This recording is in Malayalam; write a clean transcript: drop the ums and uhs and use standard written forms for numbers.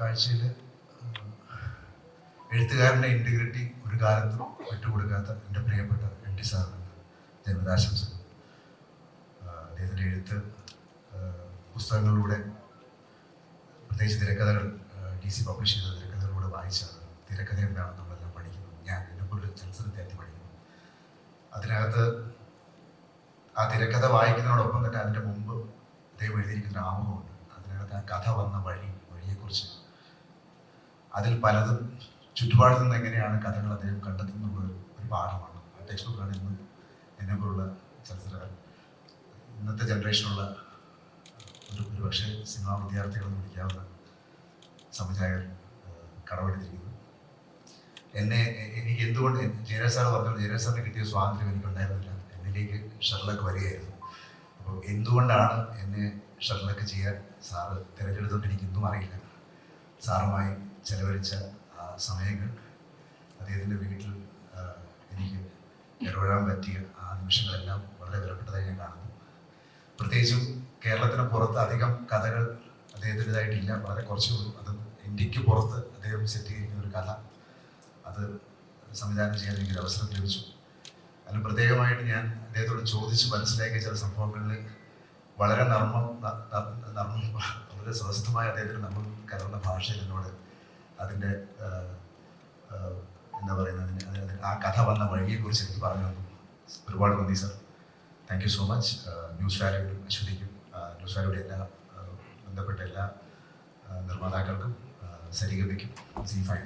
കാഴ്ചയിൽ എഴുത്തുകാരൻ്റെ ഇൻറ്റഗ്രിറ്റി ഒരു കാലത്തും വിട്ടുകൊടുക്കാത്ത എൻ്റെ പ്രിയപ്പെട്ട എൻ ടി സാറിന് ജന്മദിനാശംസകൾ. അദ്ദേഹത്തിൻ്റെ എഴുത്ത് പുസ്തകങ്ങളിലൂടെ, പ്രത്യേകിച്ച് തിരക്കഥകൾ, DC പബ്ലിഷ് ചെയ്ത തിരക്കഥകളിലൂടെ വായിച്ചാണ് തിരക്കഥ എന്താണെന്ന് നമ്മളെല്ലാം പഠിക്കുന്നത്. ഞാൻ എന്നെപ്പോലൊരു ചലച്ചിത്ര വിദ്യാർത്ഥി പഠിക്കുന്നു. അതിനകത്ത് ആ തിരക്കഥ വായിക്കുന്നതിനോടൊപ്പം തന്നെ അതിൻ്റെ മുമ്പ് അദ്ദേഹം എഴുതിയിരിക്കുന്ന ആമുഖമുണ്ട്. അതിനകത്ത് ആ കഥ വന്ന വഴിയെക്കുറിച്ച്, അതിൽ പലതും ചുറ്റുപാടിൽ നിന്ന് എങ്ങനെയാണ് കഥകൾ അദ്ദേഹം കണ്ടെത്തുന്നുള്ള ഒരു പാഠമാണ്. ആ ടെക്സ്റ്റ് ബുക്കാണ് ഇന്ന് എന്നെപ്പോലുള്ള ചലച്ചിത്രകാരൻ, ഇന്നത്തെ ജനറേഷനുള്ള ഒരു പക്ഷേ സിനിമാ വിദ്യാർത്ഥികളെന്ന് വിളിക്കാവുന്ന സംവിധായകർ കടമെടുത്തിരിക്കുന്നത്. എനിക്ക് എന്തുകൊണ്ട് ജയരാജ് സാർ പറഞ്ഞു, ജയരാജ് സാറിന് കിട്ടിയ സ്വാതന്ത്ര്യം എനിക്കുണ്ടായിരുന്നില്ല, എന്നിലേക്ക് ഷെർലക്ക് വരികയായിരുന്നു. അപ്പോൾ എന്തുകൊണ്ടാണ് എന്നെ ഷെർലക്ക് ചെയ്യാൻ സാറ് തിരഞ്ഞെടുത്തുകൊണ്ട് എനിക്കൊന്നും അറിയില്ല. സാറുമായി ചെലവഴിച്ച ആ സമയങ്ങൾ, അദ്ദേഹത്തിൻ്റെ വീട്ടിൽ എനിക്ക് ഇടപെടാൻ പറ്റിയ ആ നിമിഷങ്ങളെല്ലാം വളരെ വിലപ്പെട്ടതായി ഞാൻ കാണുന്നു. പ്രത്യേകിച്ചും കേരളത്തിന് പുറത്ത് അധികം കഥകൾ അദ്ദേഹത്തിൻ്റെതായിട്ടില്ല, വളരെ കുറച്ചുള്ളൂ. അതും ഇന്ത്യക്ക് പുറത്ത് അദ്ദേഹം സെറ്റ് ചെയ്തിരിക്കുന്ന ഒരു കഥ, അത് സംവിധാനം ചെയ്യാൻ എനിക്കൊരു അവസരം ലഭിച്ചു. അതിന് പ്രത്യേകമായിട്ട് ഞാൻ അദ്ദേഹത്തോട് ചോദിച്ച് മനസ്സിലാക്കിയ ചില സംഭവങ്ങളിൽ വളരെ വളരെ സ്വസ്ഥമായ അദ്ദേഹത്തിന് നമ്മൾ കലർന്ന ഭാഷയിൽ എന്നോട് അതിൻ്റെ എന്താ പറയുന്നത്, ആ കഥ വന്ന വഴിയെക്കുറിച്ച് എനിക്ക് പറഞ്ഞു തന്നു. ഒരുപാട് നന്ദി sir. Thank you so much. News വാല്യൂവിലും അശ്വതിക്കും, ന്യൂസ് വാല്യൂയുടെ എല്ലാ ബന്ധപ്പെട്ട എല്ലാ നിർമ്മാതാക്കൾക്കും, സരിഗമയ്ക്കും, സി5